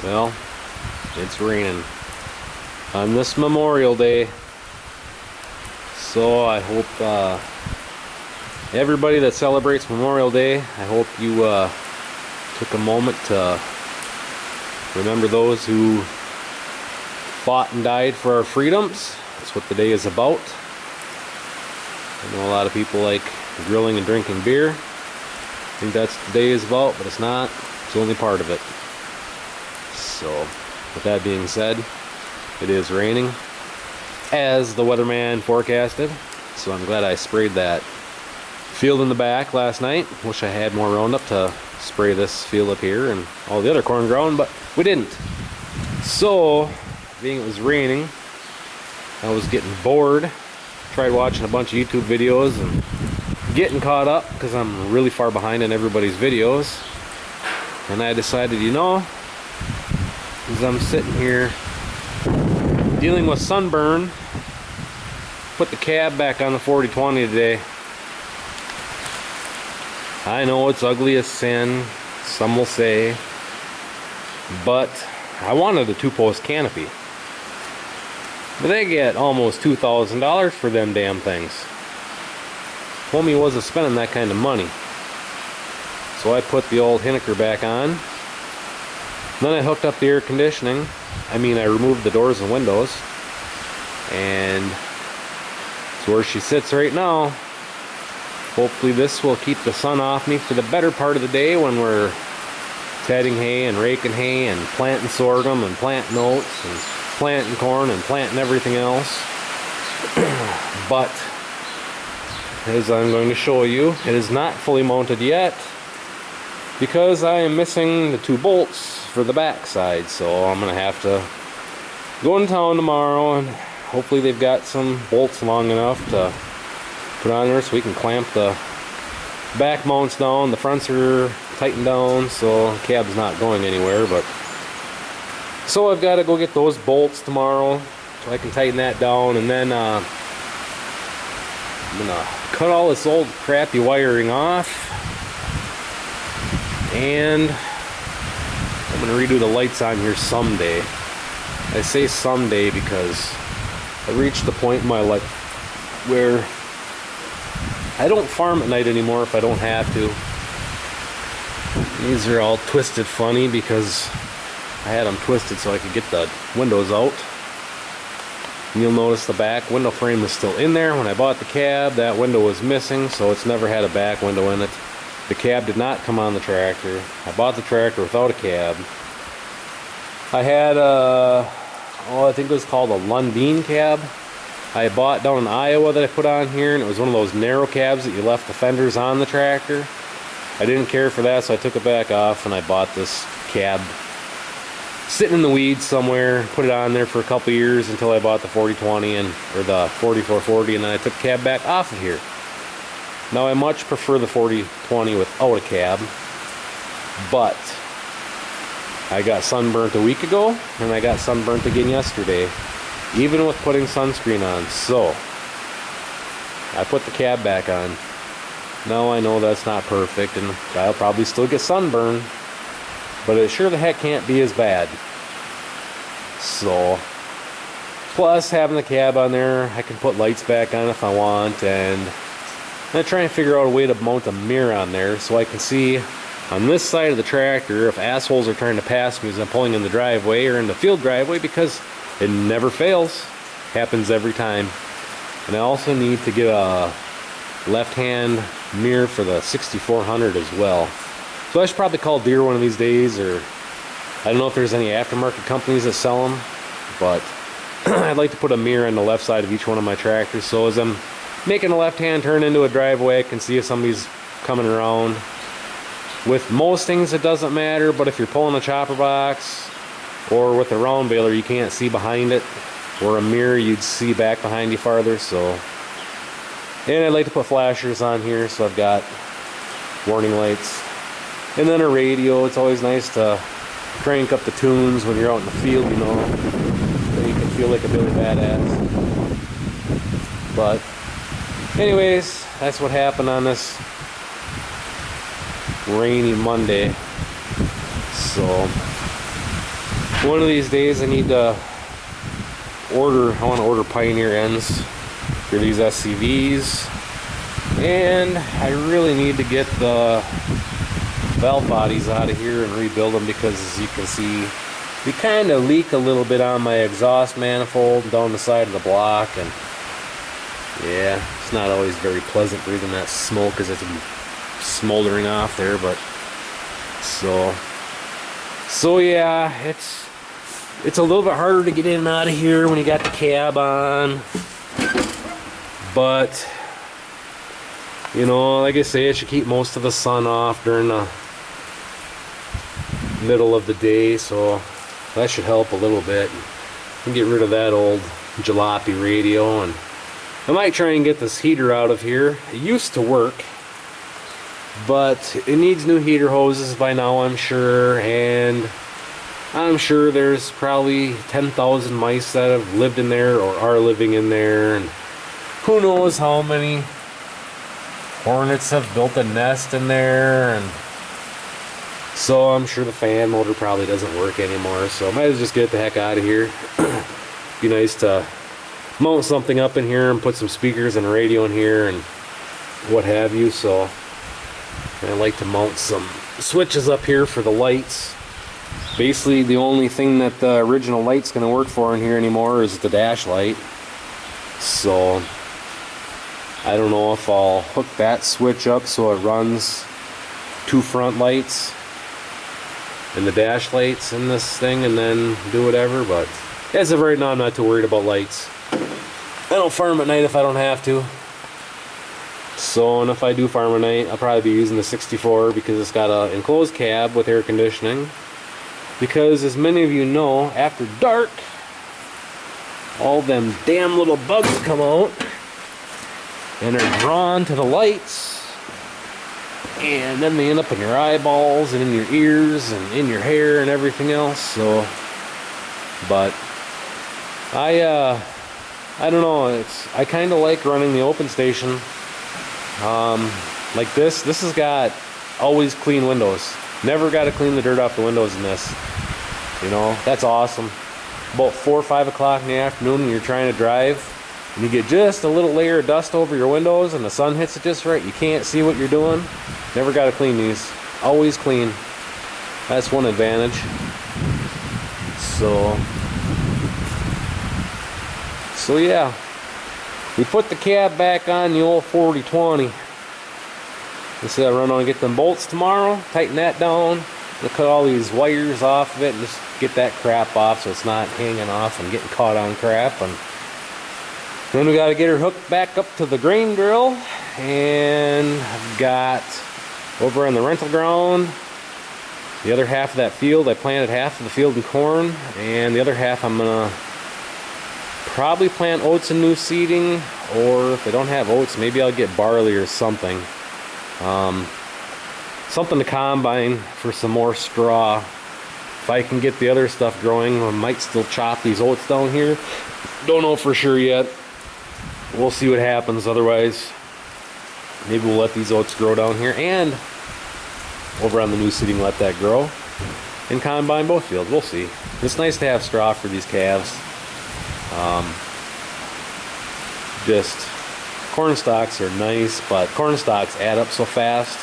Well, it's raining on this Memorial Day, so I hope everybody that celebrates Memorial Day, I hope you took a moment to remember those who fought and died for our freedoms. That's what the day is about. I know a lot of people like grilling and drinking beer. I think that's what the day is about, but it's not. It's only part of it. So, with that being said, it is raining, as the weatherman forecasted. So I'm glad I sprayed that field in the back last night. Wish I had more Roundup to spray this field up here and all the other corn ground, but we didn't. So, being it was raining, I was getting bored. Tried watching a bunch of YouTube videos and getting caught up because I'm really far behind in everybody's videos. And I decided, you know, as I'm sitting here dealing with sunburn, put the cab back on the 4020 today. I know it's ugly as sin, some will say, but I wanted a 2-post canopy. But they get almost $2,000 for them damn things. Homie wasn't spending that kind of money. So I put the old Hinniker back on. Then I hooked up the air conditioning. I removed the doors and windows. And it's where she sits right now. Hopefully this will keep the sun off me for the better part of the day when we're tedding hay and raking hay and planting sorghum and planting oats and planting corn and planting everything else. But as I'm going to show you, it is not fully mounted yet because I am missing the 2 bolts for the back side. So I'm going to have to go in town tomorrow, and hopefully they've got some bolts long enough to put on there so we can clamp the back mounts down. The fronts are tightened down, so the cab's not going anywhere. But so I've got to go get those bolts tomorrow so I can tighten that down, and then I'm gonna cut all this old crappy wiring off, and I'm gonna redo the lights on here someday. I say someday because I reached the point in my life where I don't farm at night anymore if I don't have to. These are all twisted funny because I had them twisted so I could get the windows out. And you'll notice the back window frame is still in there. When I bought the cab, that window was missing, so it's never had a back window in it. The cab did not come on the tractor. I bought the tractor without a cab. I had I think it was called a Lundeen cab. I bought down in Iowa that I put on here, and it was one of those narrow cabs that you left the fenders on the tractor. I didn't care for that, so I took it back off and I bought this cab sitting in the weeds somewhere, put it on there for a couple years until I bought the 4020 or the 4440, and then I took the cab back off of here. Now I much prefer the 4020 without a cab, but I got sunburnt a week ago and I got sunburnt again yesterday, even with putting sunscreen on. So I put the cab back on. Now I know that's not perfect and I'll probably still get sunburned, but it sure the heck can't be as bad. So, plus having the cab on there, I can put lights back on if I want, and I'm going to try and figure out a way to mount a mirror on there so I can see on this side of the tractor if assholes are trying to pass me as I'm pulling in the driveway or in the field driveway, because it never fails. Happens every time. And I also need to get a left-hand mirror for the 6400 as well. So I should probably call Deere one of these days, or I don't know if there's any aftermarket companies that sell them, but I'd like to put a mirror on the left side of each one of my tractors, so as I'm making a left-hand turn into a driveway, I can see if somebody's coming around. With most things it doesn't matter, but if you're pulling a chopper box or with a round baler, you can't see behind it, or a mirror you'd see back behind you farther. So, and I'd like to put flashers on here, so I've got warning lights, and then a radio. It's always nice to crank up the tunes when you're out in the field, you know, so you can feel like a Billy Badass. But anyways, that's what happened on this rainy Monday. So one of these days I need to I want to order Pioneer ends for these SCVs, and I really need to get the valve bodies out of here and rebuild them, because as you can see, they kind of leak a little bit on my exhaust manifold down the side of the block, and yeah, it's not always very pleasant breathing that smoke as it's smoldering off there. But so yeah, it's a little bit harder to get in and out of here when you got the cab on. But you know, like I say, it should keep most of the sun off during the middle of the day, so that should help a little bit. And get rid of that old jalopy radio, and I might try and get this heater out of here. It used to work, but it needs new heater hoses by now, I'm sure, and I'm sure there's probably 10,000 mice that have lived in there or are living in there, and who knows how many hornets have built a nest in there. And so I'm sure the fan motor probably doesn't work anymore, so I might as well just get the heck out of here. Be nice to mount something up in here and put some speakers and a radio in here and what have you. So I like to mount some switches up here for the lights. Basically the only thing that the original light's going to work for in here anymore is the dash light. So I don't know if I'll hook that switch up so it runs 2 front lights and the dash lights in this thing and then do whatever, but as of right now I'm not too worried about lights. I don't farm at night if I don't have to. So, and if I do farm at night, I'll probably be using the 64 because it's got an enclosed cab with air conditioning. Because as many of you know, after dark, all them damn little bugs come out and are drawn to the lights, and then they end up in your eyeballs and in your ears and in your hair and everything else. So, but I don't know, I kind of like running the open station like this. This has got always clean windows. Never got to clean the dirt off the windows in this. You know, that's awesome. About 4 or 5 o'clock in the afternoon when you're trying to drive and you get just a little layer of dust over your windows and the sun hits it just right, you can't see what you're doing. Never got to clean these. Always clean. That's one advantage. So yeah, we put the cab back on the old 4020. Instead of run on and get them bolts tomorrow, tighten that down, we'll cut all these wires off of it and just get that crap off so it's not hanging off and getting caught on crap. And then we got to get her hooked back up to the grain drill, and I've got over on the rental ground the other half of that field. I planted half of the field in corn, and the other half I'm gonna probably plant oats and new seeding, or if I don't have oats, maybe I'll get barley or something. Something to combine for some more straw. If I can get the other stuff growing, I might still chop these oats down here. Don't know for sure yet. We'll see what happens. Otherwise, maybe we'll let these oats grow down here, and over on the new seeding let that grow and combine both fields. We'll see. It's nice to have straw for these calves. Just corn stalks are nice, but corn stalks add up so fast,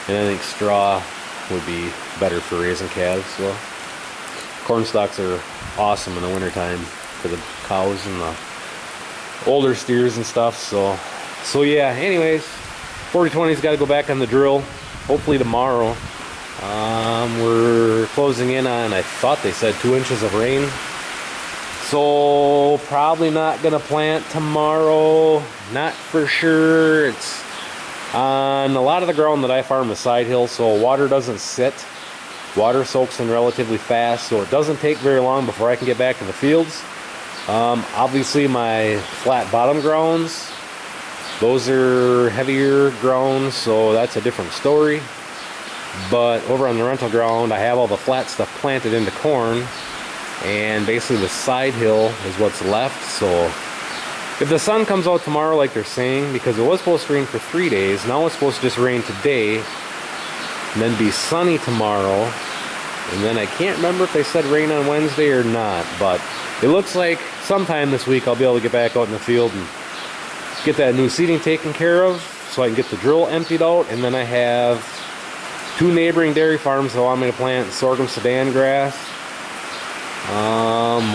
and I think straw would be better for raising calves. Well, corn stalks are awesome in the wintertime for the cows and the older steers and stuff. So yeah, anyways, 4020's got to go back on the drill hopefully tomorrow. We're closing in on, I thought they said 2 inches of rain. So probably not gonna plant tomorrow, not for sure. It's on a lot of the ground that I farm is side hill, so water doesn't sit. Water soaks in relatively fast, so it doesn't take very long before I can get back to the fields. Obviously my flat bottom grounds, those are heavier grounds, so that's a different story. But over on the rental ground, I have all the flat stuff planted into corn, and basically the side hill is what's left. So if the sun comes out tomorrow like they're saying, because it was supposed to rain for 3 days, now it's supposed to just rain today and then be sunny tomorrow, And then I can't remember if they said rain on Wednesday or not, but it looks like sometime this week I'll be able to get back out in the field and get that new seeding taken care of so I can get the drill emptied out. And then I have 2 neighboring dairy farms that want me to plant sorghum Sudan grass.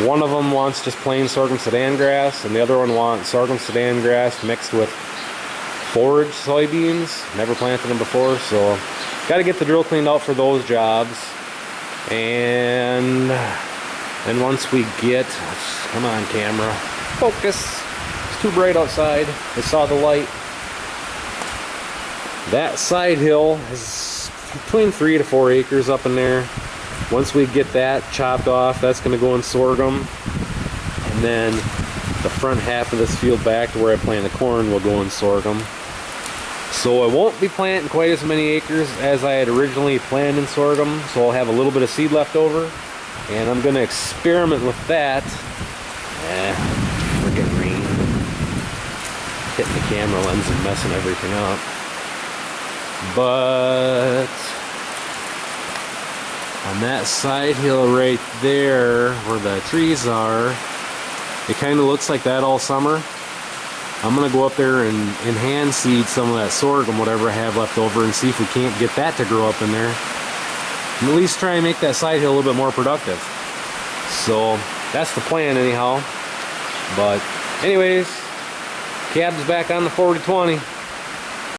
One of them wants just plain sorghum Sudan grass, and the other one wants sorghum Sudan grass mixed with forage soybeans. Never planted them before, so got to get the drill cleaned out for those jobs. And then once we get, come on camera, focus, it's too bright outside, I saw the light. That side hill is between 3 to 4 acres up in there. Once we get that chopped off, that's going to go in sorghum. And then the front half of this field back to where I plant the corn will go in sorghum. So I won't be planting quite as many acres as I had originally planned in sorghum, so I'll have a little bit of seed left over, and I'm going to experiment with that. Freaking rain. Hitting the camera lens and messing everything up. But on that side hill right there, where the trees are, it kind of looks like that all summer. I'm going to go up there and hand seed some of that sorghum, whatever I have left over, and see if we can't get that to grow up in there. And at least try and make that side hill a little bit more productive. So that's the plan anyhow. But anyways, cab's back on the 40-20.